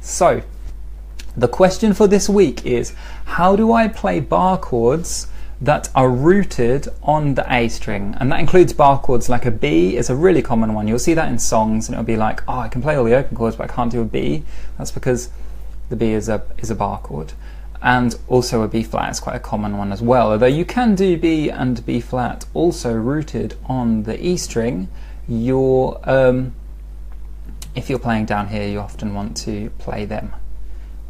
So the question for this week is, how do I play bar chords that are rooted on the A string? And that includes bar chords like a B is a really common one. You'll see that in songs and it'll be like, oh, I can play all the open chords but I can't do a B. That's because the B is a bar chord. And also a B flat is quite a common one as well, although you can do B and B flat also rooted on the E string. If you're playing down here, you often want to play them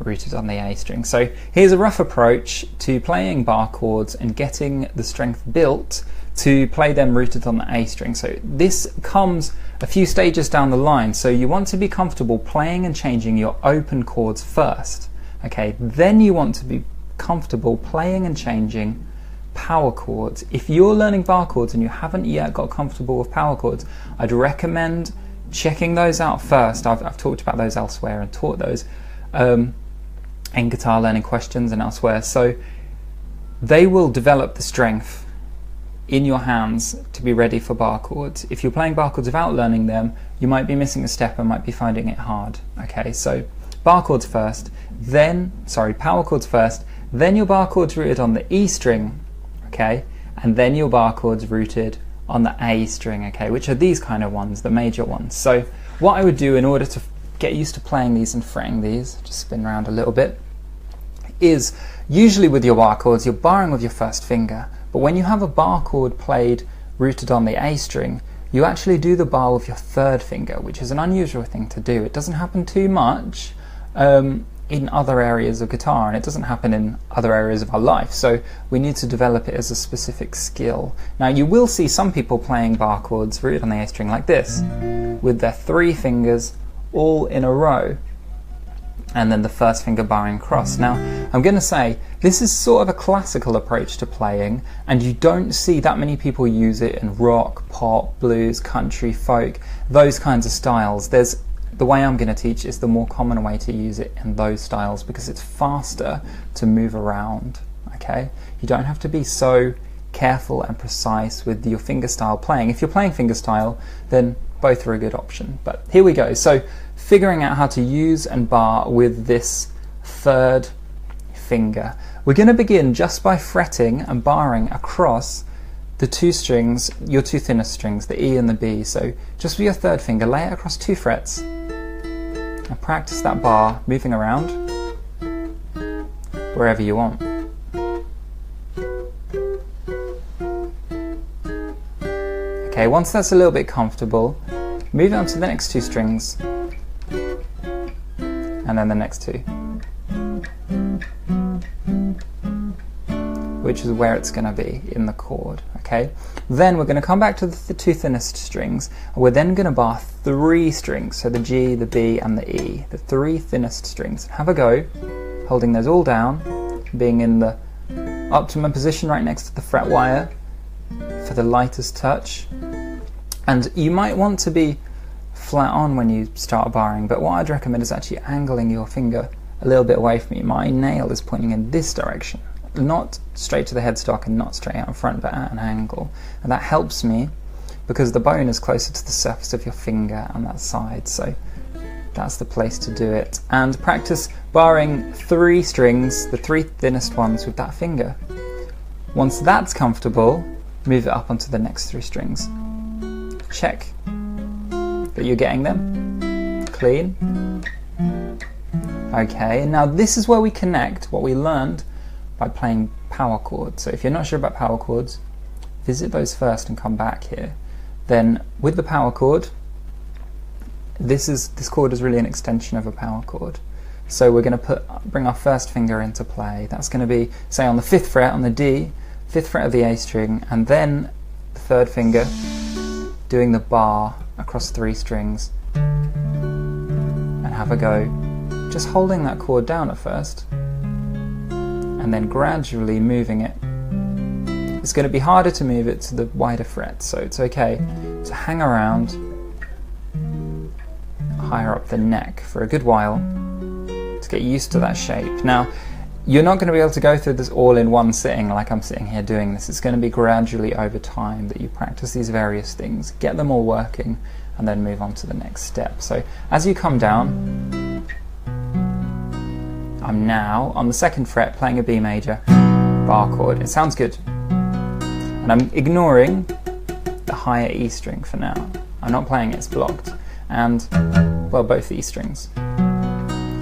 rooted on the A string. So here's a rough approach to playing bar chords and getting the strength built to play them rooted on the A string. So this comes a few stages down the line. So you want to be comfortable playing and changing your open chords first. Okay, then you want to be comfortable playing and changing power chords. If you're learning bar chords and you haven't yet got comfortable with power chords, I'd recommend checking those out first. I've talked about those elsewhere and taught those in guitar learning questions and elsewhere. So they will develop the strength in your hands to be ready for bar chords. If you're playing bar chords without learning them, you might be missing a step and might be finding it hard. Okay, so bar chords first, power chords first, then your bar chords rooted on the E string, okay, and then your bar chords rooted on the A string, okay, which are these kind of ones, the major ones. So what I would do in order to get used to playing these and fretting these, just spin around a little bit, is usually with your bar chords, you're barring with your first finger, but when you have a bar chord played rooted on the A string, you actually do the bar with your third finger, which is an unusual thing to do. It doesn't happen too much in other areas of guitar, and it doesn't happen in other areas of our life, so we need to develop it as a specific skill. Now you will see some people playing bar chords rooted on the A string like this, with their three fingers all in a row, and then the first finger barring across. Now I'm going to say this is sort of a classical approach to playing, and you don't see that many people use it in rock, pop, blues, country, folk, those kinds of styles. The way I'm going to teach is the more common way to use it in those styles because it's faster to move around. Okay, you don't have to be so careful and precise with your fingerstyle playing. If you're playing fingerstyle, then both are a good option. But here we go. So figuring out how to use and bar with this third finger. We're going to begin just by fretting and barring across the two strings, your two thinnest strings, the E and the B. So just with your third finger, lay it across 2 frets and practice that bar moving around wherever you want. Okay, once that's a little bit comfortable, move on to the next 2 strings and then the next 2, which is where it's going to be in the chord. Okay, then we're going to come back to the 2 thinnest strings, and we're then going to bar 3 strings, so the G, the B and the E, the 3 thinnest strings. Have a go holding those all down, being in the optimum position right next to the fret wire for the lightest touch. And you might want to be flat on when you start barring, but what I'd recommend is actually angling your finger a little bit away from me. My nail is pointing in this direction, not straight to the headstock and not straight out in front, but at an angle. And that helps me because the bone is closer to the surface of your finger on that side, so that's the place to do it. And practice barring 3 strings, the 3 thinnest ones, with that finger. Once that's comfortable, move it up onto the next 3 strings. Check that you're getting them clean. Okay, and now this is where we connect what we learned by playing power chords. So if you're not sure about power chords, visit those first and come back here. Then with the power chord, this chord is really an extension of a power chord. So we're going to bring our first finger into play. That's going to be, say, on the 5th fret on the D, 5th fret of the A string, and then the 3rd finger doing the bar across 3 strings. And have a go, just holding that chord down at first, and then gradually moving it. It's going to be harder to move it to the wider frets, so it's okay to hang around higher up the neck for a good while to get used to that shape. Now, you're not going to be able to go through this all in one sitting like I'm sitting here doing this. It's going to be gradually over time that you practice these various things, get them all working, and then move on to the next step. So as you come down, I'm now on the 2nd fret playing a B major bar chord. It sounds good. And I'm ignoring the higher E string for now. I'm not playing it, it's blocked. And, well, both E strings.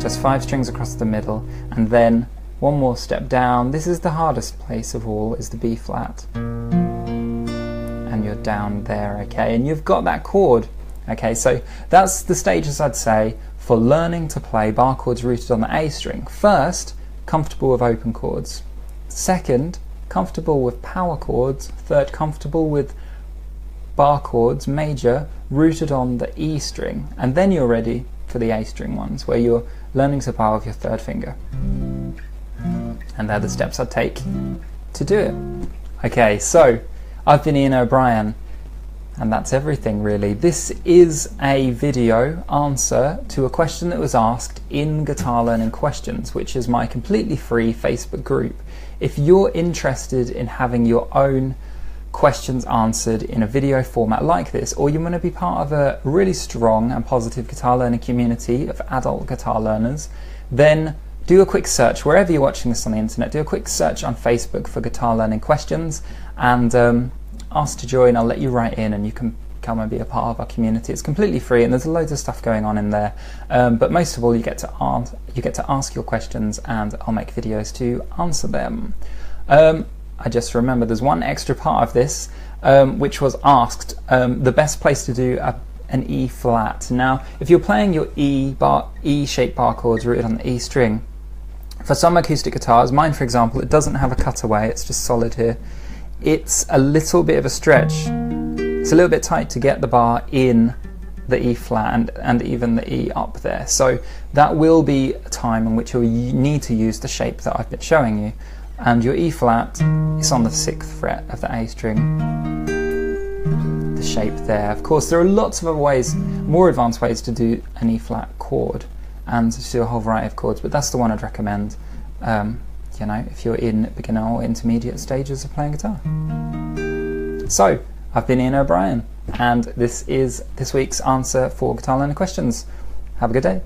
Just 5 strings across the middle, and then one more step down. This is the hardest place of all, is the B flat. And you're down there, okay? And you've got that chord. Okay, so that's the stages, I'd say, for learning to play bar chords rooted on the A string. First, comfortable with open chords. Second, comfortable with power chords. Third, comfortable with bar chords, major, rooted on the E string. And then you're ready for the A string ones, where you're learning to bar with your 3rd finger. And they're the steps I'd take to do it. Okay, so I've been Ian O'Brien, and that's everything really. This is a video answer to a question that was asked in Guitar Learning Questions, which is my completely free Facebook group. If you're interested in having your own questions answered in a video format like this, or you want to be part of a really strong and positive guitar learning community of adult guitar learners, then do a quick search wherever you're watching this on the internet. Do a quick search on Facebook for Guitar Learning Questions and ask to join. I'll let you write in and you can come and be a part of our community. It's completely free and there's loads of stuff going on in there, but most of all you get to ask your questions and I'll make videos to answer them. I just remember there's one extra part of this which was asked, the best place to do an E flat. Now if you're playing your E-shaped bar chords rooted on the E string, for some acoustic guitars, mine for example, it doesn't have a cutaway, it's just solid here. It's a little bit of a stretch. It's a little bit tight to get the bar in the E flat and even the E up there. So that will be a time in which you'll need to use the shape that I've been showing you. And your E flat is on the 6th fret of the A string. The shape there. Of course, there are lots of other ways, more advanced ways to do an E flat chord and to do a whole variety of chords, but that's the one I'd recommend. You know, if you're in beginner or intermediate stages of playing guitar. So, I've been Ian O'Brien, and this is this week's answer for Guitar Learning Questions. Have a good day.